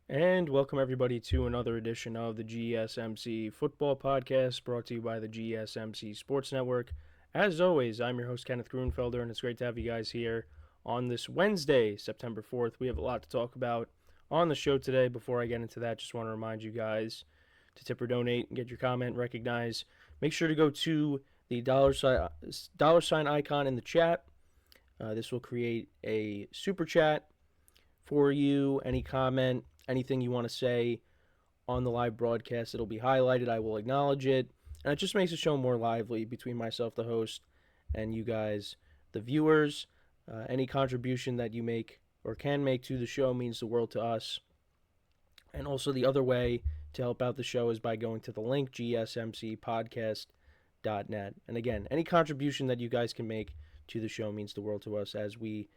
And welcome everybody to another edition of the GSMC Football Podcast brought to you by the GSMC Sports Network. As always, I'm your host Kenneth Grunfelder, and it's great to have you guys here on this Wednesday, September 4th. We have a lot to talk about on the show today. Before I get into that, just want to remind you guys to tip or donate and get your comment recognized. Make sure to go to the dollar sign icon in the chat. This will create a super chat for you. Any comment, anything you want to say on the live broadcast, it'll be highlighted. I will acknowledge it. And it just makes the show more lively between myself, the host, and you guys, the viewers. Any contribution that you make or can make to the show means the world to us. And also the other way to help out the show is by going to the link, GSMCPodcast.net. And again, any contribution that you guys can make to the show means the world to us as we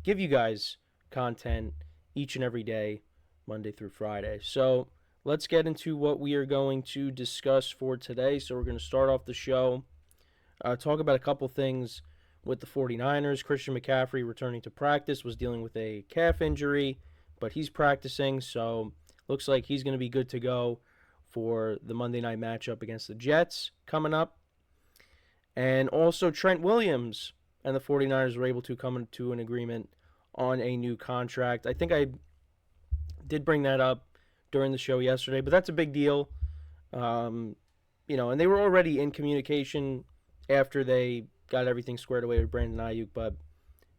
give you guys content each and every day, Monday through Friday. So let's get into what we are going to discuss for today. So we're going to start off the show, talk about a couple things with the 49ers. Christian McCaffrey returning to practice, was dealing with a calf injury, but he's practicing, so looks like he's going to be good to go for the Monday night matchup against the Jets coming up. And also Trent Williams and the 49ers were able to come to an agreement on a new contract. I think I did bring that up during the show yesterday, but that's a big deal. And they were already in communication after they got everything squared away with Brandon Ayuk, but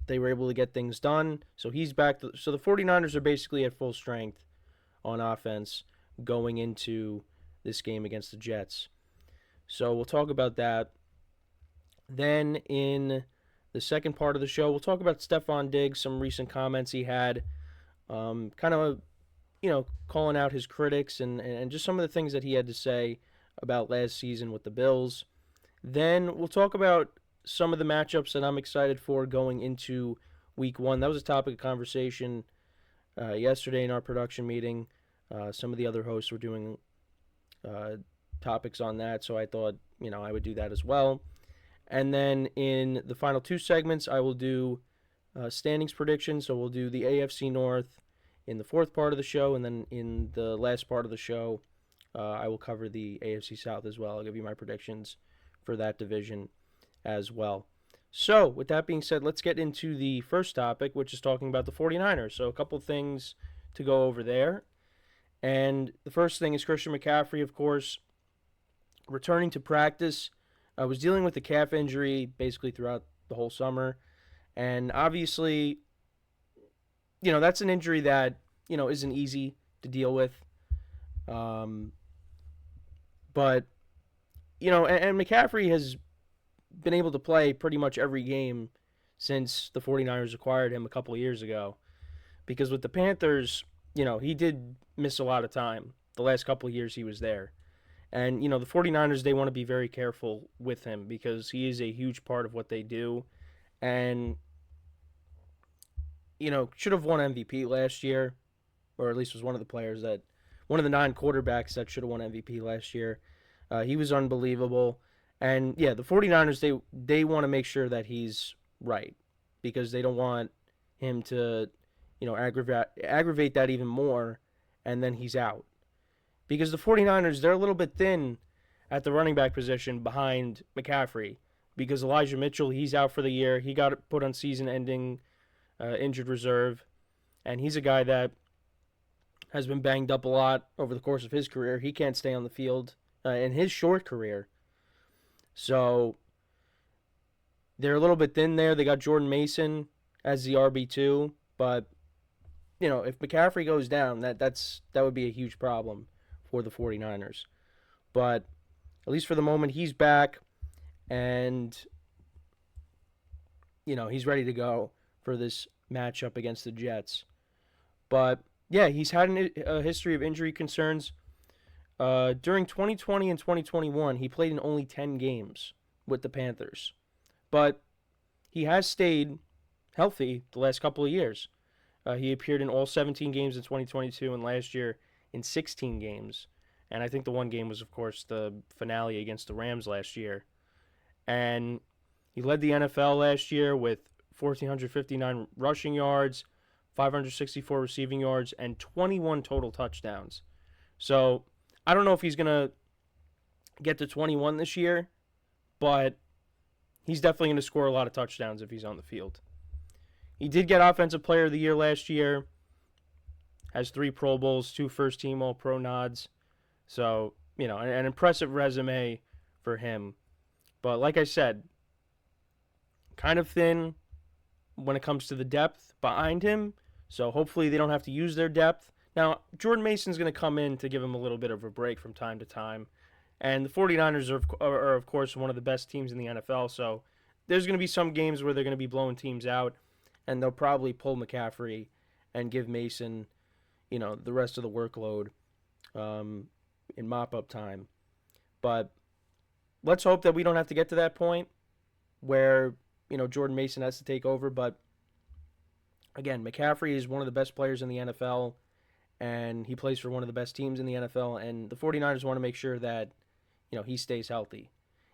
they were able to get things done. So he's back. So the 49ers are basically at full strength on offense going into this game against the Jets. So we'll talk about that. Then in the second part of the show, we'll talk about Stefon Diggs, some recent comments he had, calling out his critics and just some of the things that he had to say about last season with the Bills. Then we'll talk about some of the matchups that I'm excited for going into Week 1. That was a topic of conversation yesterday in our production meeting. Some of the other hosts were doing topics on that, so I thought, I would do that as well. And then in the final two segments, I will do standings predictions. So we'll do the AFC North in the fourth part of the show, and then in the last part of the show, I will cover the AFC South as well. I'll give you my predictions for that division as well. So with that being said, let's get into the first topic, which is talking about the 49ers. So a couple things to go over there. And the first thing is Christian McCaffrey, of course, returning to practice. I was dealing with a calf injury basically throughout the whole summer. And obviously, that's an injury that, isn't easy to deal with. And McCaffrey has been able to play pretty much every game since the 49ers acquired him a couple of years ago. Because with the Panthers, he did miss a lot of time the last couple of years he was there. And, the 49ers, they want to be very careful with him because he is a huge part of what they do. And, should have won MVP last year, or at least was one of the 9 quarterbacks that should have won MVP last year. He was unbelievable. And, yeah, the 49ers, they want to make sure that he's right because they don't want him to, aggravate that even more, and then he's out. Because the 49ers, they're a little bit thin at the running back position behind McCaffrey. Because Elijah Mitchell, he's out for the year. He got put on season-ending injured reserve. And he's a guy that has been banged up a lot over the course of his career. He can't stay on the field in his short career. So they're a little bit thin there. They got Jordan Mason as the RB2. But, if McCaffrey goes down, that would be a huge problem for the 49ers. But at least for the moment, he's back, and, he's ready to go for this matchup against the Jets. But, yeah, he's had a history of injury concerns. During 2020 and 2021, he played in only 10 games with the Panthers. But he has stayed healthy the last couple of years. He appeared in all 17 games in 2022 and last year in 16 games. And I think the one game was, of course, the finale against the Rams last year. And he led the NFL last year with 1,459 rushing yards, 564 receiving yards, and 21 total touchdowns. So I don't know if he's going to get to 21 this year, but he's definitely going to score a lot of touchdowns if he's on the field. He did get Offensive Player of the Year last year, has 3 Pro Bowls, 2 first-team All-Pro nods. So, an impressive resume for him. But like I said, kind of thin when it comes to the depth behind him. So hopefully they don't have to use their depth. Now, Jordan Mason's going to come in to give him a little bit of a break from time to time. And the 49ers are, of course, one of the best teams in the NFL. So there's going to be some games where they're going to be blowing teams out. And they'll probably pull McCaffrey and give Mason, the rest of the workload in mop-up time. But let's hope that we don't have to get to that point where, Jordan Mason has to take over. But again, McCaffrey is one of the best players in the NFL, and he plays for one of the best teams in the NFL, and the 49ers want to make sure that, he stays healthy.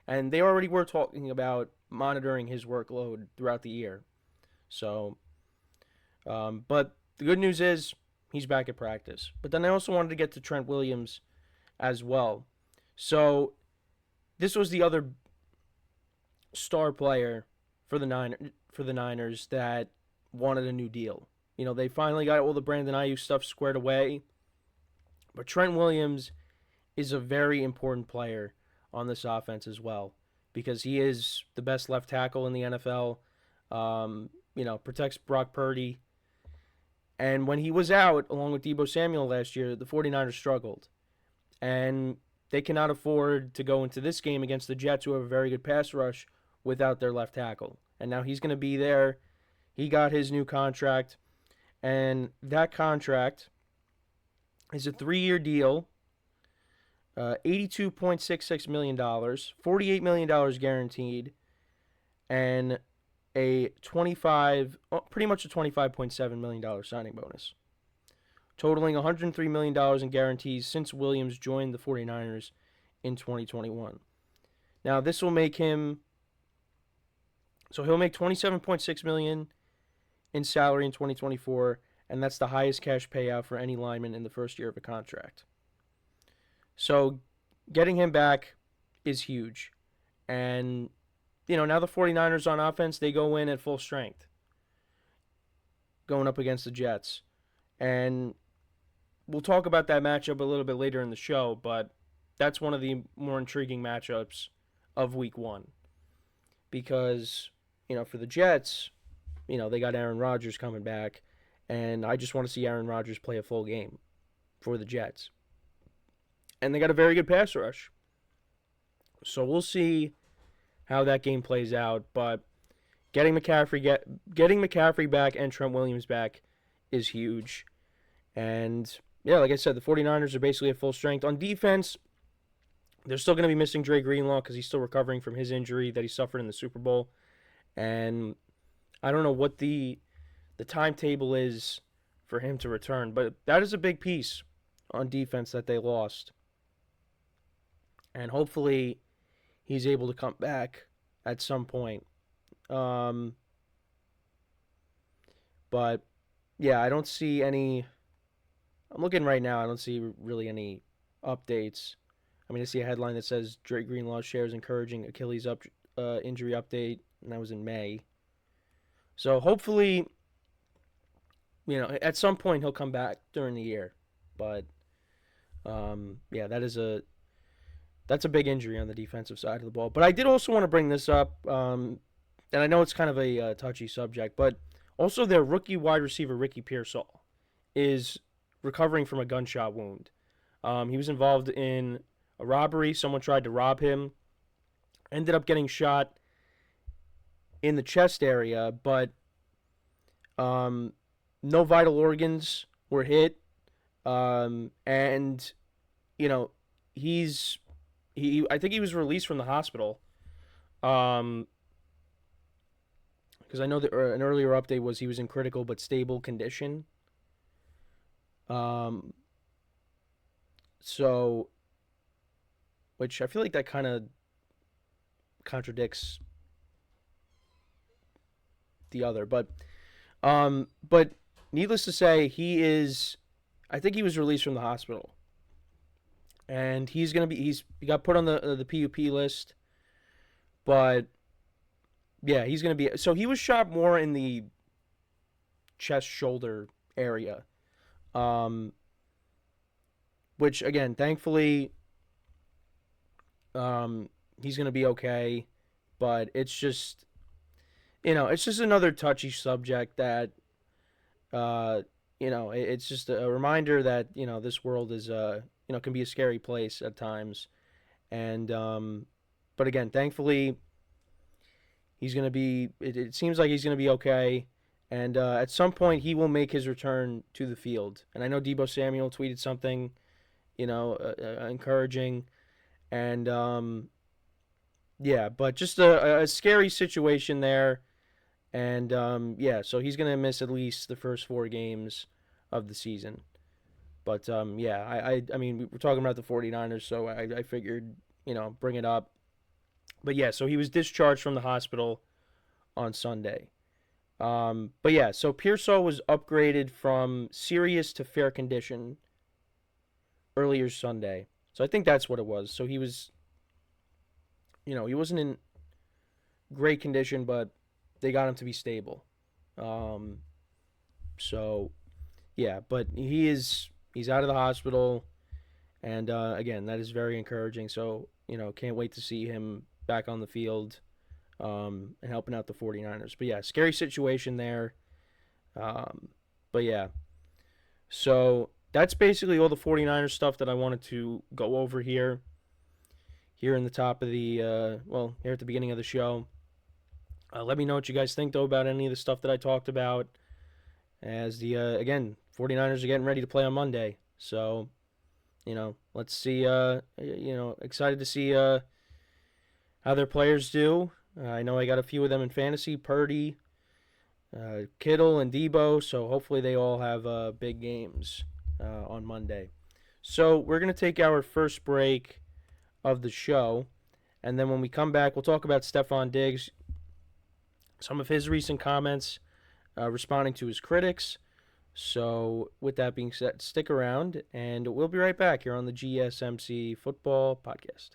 And they already were talking about monitoring his workload throughout the year. So, but the good news is he's back at practice. But then I also wanted to get to Trent Williams as well. So, this was the other star player for the Niners that wanted a new deal. They finally got all the Brandon Ayuk stuff squared away. But Trent Williams is a very important player on this offense as well, because he is the best left tackle in the NFL. Protects Brock Purdy. And when he was out, along with Deebo Samuel last year, the 49ers struggled. And they cannot afford to go into this game against the Jets, who have a very good pass rush, without their left tackle. And now he's going to be there. He got his new contract. And that contract is a 3-year deal, $82.66 million, $48 million guaranteed, and pretty much a $25.7 million signing bonus, totaling $103 million in guarantees since Williams joined the 49ers in 2021. Now, this will make him, so he'll make $27.6 million in salary in 2024, and that's the highest cash payout for any lineman in the first year of a contract. So getting him back is huge. And, now the 49ers on offense, they go in at full strength going up against the Jets. And we'll talk about that matchup a little bit later in the show, but that's one of the more intriguing matchups of Week 1. Because, for the Jets, they got Aaron Rodgers coming back, and I just want to see Aaron Rodgers play a full game for the Jets. And they got a very good pass rush. So we'll see how that game plays out, but getting McCaffrey back and Trent Williams back is huge. And yeah, like I said, the 49ers are basically at full strength. On defense, they're still going to be missing Dre Greenlaw because he's still recovering from his injury that he suffered in the Super Bowl. And I don't know what the timetable is for him to return, but that is a big piece on defense that they lost. And hopefully he's able to come back at some point. But yeah, I don't see any. I'm looking right now. I don't see really any updates. I see a headline that says Dre Greenlaw shares encouraging Achilles injury update, and that was in May. So hopefully, at some point he'll come back during the year. But yeah, that's a big injury on the defensive side of the ball. But I did also want to bring this up, and I know it's kind of a touchy subject, but also their rookie wide receiver, Ricky Pearsall, is recovering from a gunshot wound. He was involved in a robbery. Someone tried to rob him. Ended up getting shot in the chest area, but no vital organs were hit. And, I think he was released from the hospital. Because I know that an earlier update was he was in critical but stable condition. So, which I feel like that kind of contradicts the other, but needless to say, I think he was released from the hospital. And he got put on the PUP list. But, yeah, he's going to be. So he was shot more in the chest, shoulder area. Which, again, thankfully, he's going to be okay. But it's just, it's just another touchy subject that, it's just a reminder that, this world is, can be a scary place at times. And, but again, thankfully, he's going to be, it seems like he's going to be okay. And at some point, he will make his return to the field. And I know Deebo Samuel tweeted something, encouraging. And, yeah, but just a scary situation there. And, so he's going to miss at least the first 4 games of the season. But, I mean, we're talking about the 49ers, so I figured, bring it up. But, yeah, so he was discharged from the hospital on Sunday. But, yeah, so Pearsall was upgraded from serious to fair condition earlier Sunday. So I think that's what it was. So he was, he wasn't in great condition, but they got him to be stable. So, yeah, but he's out of the hospital. And, again, that is very encouraging. So, can't wait to see him back on the field and helping out the 49ers. But, yeah, scary situation there. But, yeah. So, that's basically all the 49ers stuff that I wanted to go over here in the top of the, here at the beginning of the show. Let me know what you guys think, though, about any of the stuff that I talked about. As the, again, 49ers are getting ready to play on Monday. So, let's see, excited to see how their players do. I know I got a few of them in fantasy, Purdy, Kittle, and Deebo. So hopefully they all have big games on Monday. So we're going to take our first break of the show. And then when we come back, we'll talk about Stefon Diggs, some of his recent comments, responding to his critics. So with that being said, stick around, and we'll be right back here on the GSMC Football Podcast.